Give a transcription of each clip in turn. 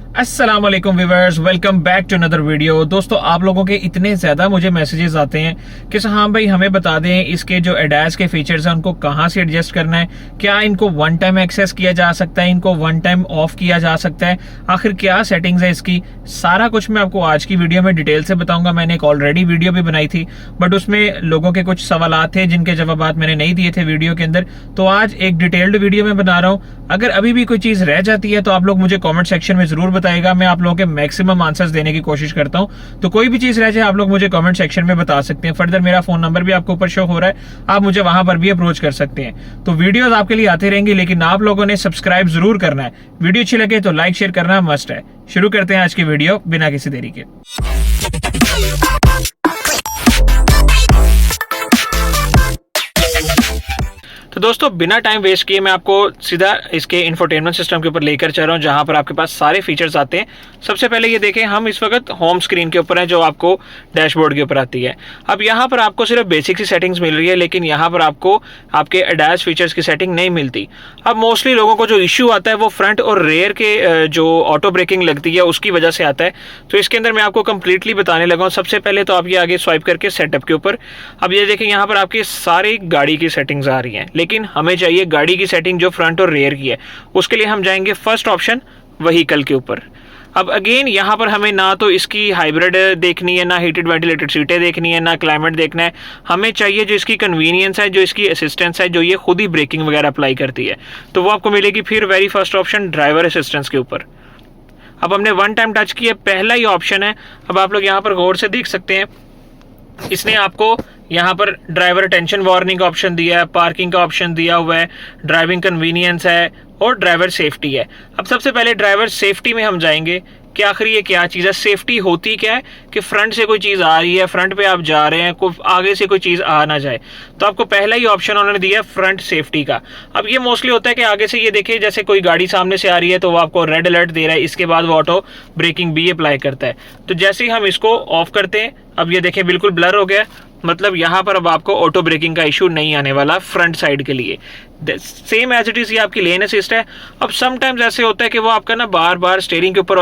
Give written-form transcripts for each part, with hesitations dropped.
अस्सलाम वालेकुम viewers, welcome back to another video. दोस्तों, आप लोगों के इतने ज़्यादा मुझे मैसेजेस आते हैं कि हाँ भाई हमें बता दें इसके जो एडास के फीचर्स हैं उनको कहाँ से एडजस्ट करना है, क्या इनको वन टाइम एक्सेस किया जा सकता है, इनको वन टाइम ऑफ किया जा सकता है, आखिर क्या सेटिंग्स है इसकी, सारा कुछ मैं आपको आज की वीडियो में डिटेल से बताऊंगा। मैंने एक ऑलरेडी वीडियो भी बनाई थी बट उसमें लोगों के कुछ सवाल थे जिनके जवाब मैंने नहीं दिए थे वीडियो के अंदर, तो आज एक डिटेल्ड वीडियो में बना रहा हूँ। अगर अभी भी कोई चीज़ रह जाती है तो आप लोग मुझे कॉमेंट सेक्शन में जरूर बताइएगा, मैं आप लोगों के मैक्सिमम आंसर्स देने की कोशिश करता हूं। तो कोई भी चीज रह जाए आप लोग मुझे कमेंट सेक्शन में बता सकते हैं। फर्दर मेरा फोन नंबर भी आपको ऊपर शो हो रहा है, आप मुझे वहां पर भी अप्रोच कर सकते हैं। तो वीडियोस आपके लिए आते रहेंगी, लेकिन आप लोगों ने सब्सक्राइब जरूर करना है। वीडियो अच्छी लगे तो लाइक शेयर करना मस्ट है। शुरू करते हैं आज की वीडियो बिना किसी देरी के। तो दोस्तों, बिना टाइम वेस्ट किए मैं आपको सीधा इसके इंफोटेनमेंट सिस्टम के ऊपर लेकर चल रहा हूं, जहां पर आपके पास सारे फीचर्स आते हैं। सबसे पहले ये देखें, हम इस वक्त होम स्क्रीन के ऊपर हैं जो आपको डैशबोर्ड के ऊपर आती है। अब यहां पर आपको सिर्फ बेसिक सी सेटिंग्स मिल रही है, लेकिन यहां पर आपको आपके एडास फीचर्स की सेटिंग नहीं मिलती। अब मोस्टली लोगों को जो इश्यू आता है वो फ्रंट और रेयर के जो ऑटो ब्रेकिंग लगती है उसकी वजह से आता है। तो इसके अंदर मैं आपको कंप्लीटली बताने लगा हूं। सबसे पहले तो आप ये आगे स्वाइप करके सेटअप के ऊपर, अब ये देखें यहाँ पर आपकी सारी गाड़ी की सेटिंग्स आ रही हैं, लेकिन हमें चाहिए गाड़ी की सेटिंग जो फ्रंट और रेयर की है। उसके लिए हम जाएंगे फर्स्ट ऑप्शन व्हीकल के ऊपर। अब अगेन यहाँ पर हमें ना तो इसकी हाइब्रिड देखनी है, ना हीटेड वेंटिलेटेड सीटें देखनी है, ना क्लाइमेट देखना है। हमें चाहिए जो इसकी कन्वीनियंस है, जो इसकी असिस्टेंस है, जो ये खुद ही ब्रेकिंग वगैरह अप्लाई करती है, तो वो आपको मिलेगी फिर very first option driver assistance के ऊपर। अब हमने वन टाइम टच किया, पहला ही ऑप्शन है। अब आप लोग यहाँ पर गौर से देख सकते हैं, इसने आपको यहाँ पर ड्राइवर अटेंशन वार्निंग का ऑप्शन दिया है, पार्किंग का ऑप्शन दिया हुआ है, ड्राइविंग कन्वीनियंस है और ड्राइवर सेफ्टी है। अब सबसे पहले ड्राइवर सेफ्टी में हम जाएंगे कि आखिर ये क्या चीज़ है। सेफ्टी होती क्या है कि फ्रंट से कोई चीज़ आ रही है, फ्रंट पे आप जा रहे हैं, कोई आगे से कोई चीज़ आ ना जाए, तो आपको पहला ही ऑप्शन उन्होंने दिया फ्रंट सेफ्टी का। अब ये मोस्टली होता है कि आगे से ये देखिए जैसे कोई गाड़ी सामने से आ रही है तो वो आपको रेड अलर्ट दे रहा है, इसके बाद वो ऑटो ब्रेकिंग भी अप्लाई करता है। तो जैसे ही हम इसको ऑफ करते हैं, अब ये देखिए बिल्कुल ब्लर हो गया, मतलब यहाँ पर अब आपको ऑटो ब्रेकिंग का इशू नहीं आने वाला फ्रंट साइड के लिए। सेम एज इट इज ये आपकी लेन असिस्ट है। अब समटाइम्स ऐसे होता है कि वो आपका ना बार बार स्टीयरिंग के ऊपर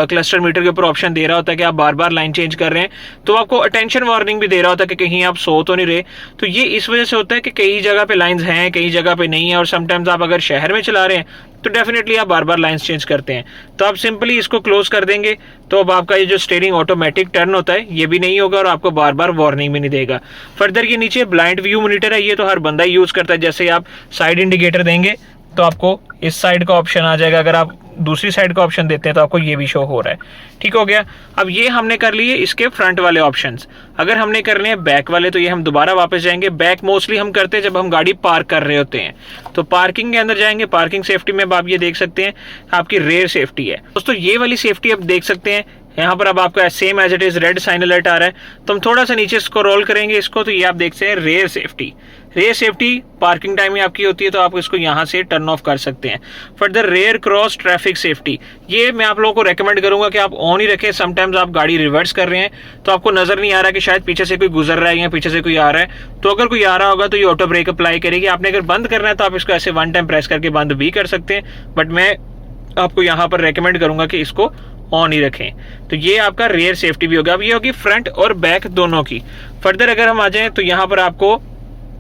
क्लस्टर मीटर के ऊपर ऑप्शन दे रहा होता है कि आप बार बार लाइन चेंज कर रहे हैं, तो आपको अटेंशन वार्निंग भी दे रहा होता है कि कहीं आप सो तो नहीं रहे। तो ये इस वजह से होता है कि कई जगह पे लाइंस हैं, कई जगह पे नहीं है, और समटाइम्स आप अगर शहर में चला रहे हैं तो डेफिनेटली आप बार बार लाइंस चेंज करते हैं। तो आप सिंपली इसको क्लोज कर देंगे, तो अब आपका ये जो स्टीयरिंग ऑटोमेटिक टर्न होता है ये भी नहीं होगा और आपको बार बार वार्निंग भी नहीं देगा। फर्दर ये नीचे ब्लाइंड व्यू मॉनिटर है, ये तो हर बंदा यूज करता है। जैसे आप साइड इंडिकेटर देंगे तो आपको इस साइड का ऑप्शन आ जाएगा, अगर आप दूसरी साइड का ऑप्शन देते हैं तो आपको ये भी शो हो रहा है। ठीक हो गया। अब ये हमने कर लिए इसके फ्रंट वाले ऑप्शंस। अगर हमने करने हैं बैक वाले तो ये हम दोबारा वापस जाएंगे। बैक मोस्टली हम करते हैं जब हम गाड़ी पार्क कर रहे होते हैं, तो पार्किंग के अंदर जाएंगे। पार्किंग सेफ्टी में अब आप ये देख सकते हैं आपकी रेयर सेफ्टी है। दोस्तों, ये वाली सेफ्टी आप देख सकते हैं यहाँ पर अब आपका same as it is red sign alert आ रहा है। तो हम थोड़ा सा नीचे स्क्रॉल करेंगे इसको, तो ये आप देख सकते हैं rear safety. Rear safety parking time में आपकी होती है, तो आप इसको यहाँ से टर्न ऑफ कर सकते हैं। Further rear cross traffic safety, ये मैं आप लोगों को रेकमेंड करूंगा कि आप ऑन ही रखें। समटाइम्स आप गाड़ी रिवर्स कर रहे हैं तो आपको नजर नहीं आ रहा कि शायद पीछे से कोई गुजर रहा है या पीछे से कोई आ रहा है, तो अगर कोई आ रहा होगा तो ये ऑटो ब्रेक अप्लाई करेगी। आपने अगर बंद करना है तो आप इसको ऐसे वन टाइम प्रेस करके बंद भी कर सकते हैं, बट मैं आपको यहाँ पर रेकमेंड करूंगा कि इसको ऑन ही रखें। तो ये आपका रेयर सेफ्टी भी होगा। अब ये होगी फ्रंट और बैक दोनों की। फर्दर अगर हम आ जाएं तो यहाँ पर आपको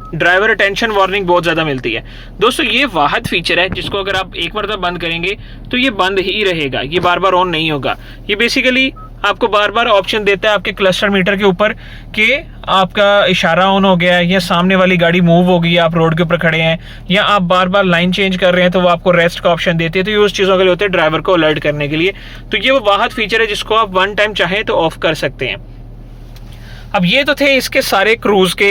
ड्राइवर अटेंशन वार्निंग बहुत ज्यादा मिलती है। दोस्तों, ये वाहद फीचर है जिसको अगर आप एक बार बंद करेंगे तो ये बंद ही रहेगा, ये बार बार ऑन नहीं होगा। ये बेसिकली आपको बार बार ऑप्शन देता है आपके क्लस्टर मीटर के ऊपर कि आपका इशारा ऑन हो गया है, या सामने वाली गाड़ी मूव हो गई, आप रोड के ऊपर खड़े हैं, या आप बार बार लाइन चेंज कर रहे हैं, तो वो आपको रेस्ट का ऑप्शन देती है। तो ये उस चीज़ों के लिए होते हैं ड्राइवर को अलर्ट करने के लिए। तो ये वो वाहद फीचर है जिसको आप वन टाइम चाहें तो ऑफ कर सकते हैं। अब ये तो थे इसके सारे क्रूज के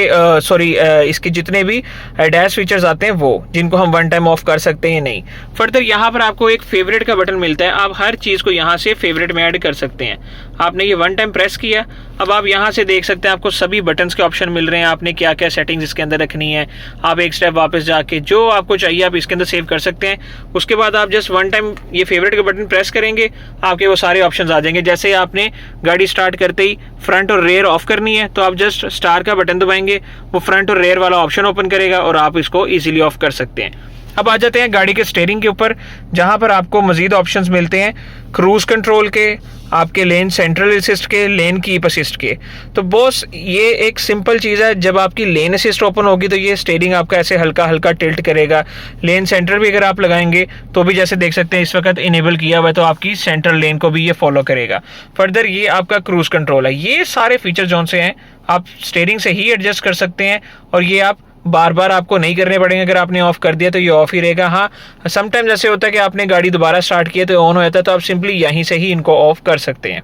इसके जितने भी एडास फीचर्स आते हैं वो, जिनको हम वन टाइम ऑफ कर सकते हैं नहीं। फर्दर यहाँ पर आपको एक फेवरेट का बटन मिलता है, आप हर चीज को यहाँ से फेवरेट में ऐड कर सकते हैं। आपने ये वन टाइम प्रेस किया, अब आप यहाँ से देख सकते हैं आपको सभी बटन्स के ऑप्शन मिल रहे हैं, आपने क्या क्या सेटिंग्स इसके अंदर रखनी है। आप एक स्टेप वापस जाके जो आपको चाहिए आप इसके अंदर सेव कर सकते हैं। उसके बाद आप जस्ट वन टाइम ये फेवरेट का बटन प्रेस करेंगे, आपके वो सारे ऑप्शन आ जाएंगे। जैसे आपने गाड़ी स्टार्ट करते ही फ्रंट और रेयर ऑफ करनी है तो आप जस्ट स्टार का बटन दबाएंगे, वो फ्रंट और रेयर वाला ऑप्शन ओपन करेगा और आप इसको इजीली ऑफ कर सकते हैं। अब आ जाते हैं गाड़ी के स्टीयरिंग के ऊपर, जहां पर आपको मजीद ऑप्शंस मिलते हैं क्रूज कंट्रोल के, आपके लेन सेंट्रल असिस्ट के, लेन कीप असिस्ट के। तो बॉस ये एक सिंपल चीज़ है, जब आपकी लेन असिस्ट ओपन होगी तो ये स्टीयरिंग आपका ऐसे हल्का हल्का टिल्ट करेगा। लेन सेंटर भी अगर आप लगाएंगे तो भी जैसे देख सकते हैं इस वक्त इनेबल किया हुआ है, तो आपकी सेंट्रल लेन को भी ये फॉलो करेगा। फर्दर ये आपका क्रूज कंट्रोल है। ये सारे फीचर जोन से हैं आप स्टीयरिंग से ही एडजस्ट कर सकते हैं, और ये आप बार बार आपको नहीं करने पड़ेंगे। अगर आपने ऑफ कर दिया तो ये ऑफ ही रहेगा। हाँ, समटाइम्स ऐसे होता है कि आपने गाड़ी दोबारा स्टार्ट किया तो ऑन हो जाता है, तो आप सिंपली यहीं से ही इनको ऑफ कर सकते हैं।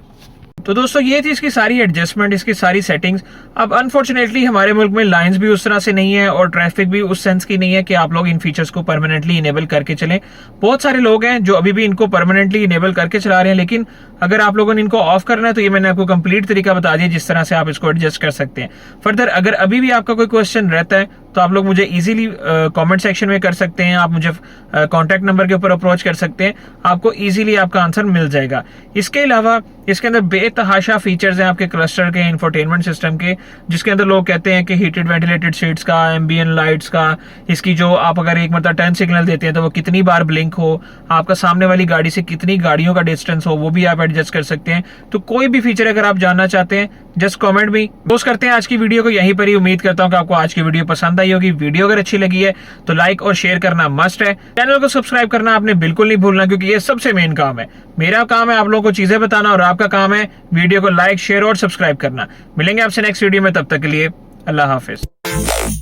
तो दोस्तों ये थी इसकी सारी एडजस्टमेंट, इसकी सारी सेटिंग्स। अब अनफॉर्चुनेटली हमारे मुल्क में लाइंस भी उस तरह से नहीं है और ट्रैफिक भी उस सेंस की नहीं है कि आप लोग इन फीचर्स को परमानेंटली इनेबल करके चलें। बहुत सारे लोग हैं जो अभी भी इनको परमानेंटली इनेबल करके चला रहे हैं, लेकिन अगर आप लोगों ने इनको ऑफ करना है तो ये मैंने आपको कंप्लीट तरीका बता दिया जिस तरह से आप इसको एडजस्ट कर सकते हैं। फर्दर अगर अभी भी आपका कोई क्वेश्चन रहता है तो आप लोग मुझे इजीली कमेंट सेक्शन में कर सकते हैं, आप मुझे कॉन्टैक्ट नंबर के ऊपर अप्रोच कर सकते हैं, आपको इजीली आपका आंसर मिल जाएगा। इसके अलावा इसके अंदर बेतहाशा फीचर्स हैं आपके क्लस्टर के, इंफोटेनमेंट सिस्टम के, जिसके अंदर लोग कहते हैं कि हीटेड वेंटिलेटेड सीट्स का, एम्बियंट लाइट्स का, इसकी जो आप अगर एक मतलब टर्न सिग्नल देते हैं तो वो कितनी बार ब्लिंक हो, आपका सामने वाली गाड़ी से कितनी गाड़ियों का डिस्टेंस हो, वो भी आप एडजस्ट कर सकते हैं। तो कोई भी फीचर अगर आप जानना चाहते हैं जस्ट कमेंट भी पोस्ट करते हैं। आज की वीडियो को यहीं पर ही। उम्मीद करता हूं कि आपको आज की वीडियो पसंद आई होगी। वीडियो अगर अच्छी लगी है तो लाइक और शेयर करना मस्ट है। चैनल को सब्सक्राइब करना आपने बिल्कुल नहीं भूलना, क्योंकि ये सबसे मेन काम है। मेरा काम है आप लोगों को चीजें बताना और आपका काम है वीडियो को लाइक, शेयर और सब्सक्राइब करना। मिलेंगे आपसे नेक्स्ट वीडियो में, तब तक के लिए अल्लाह हाफिज।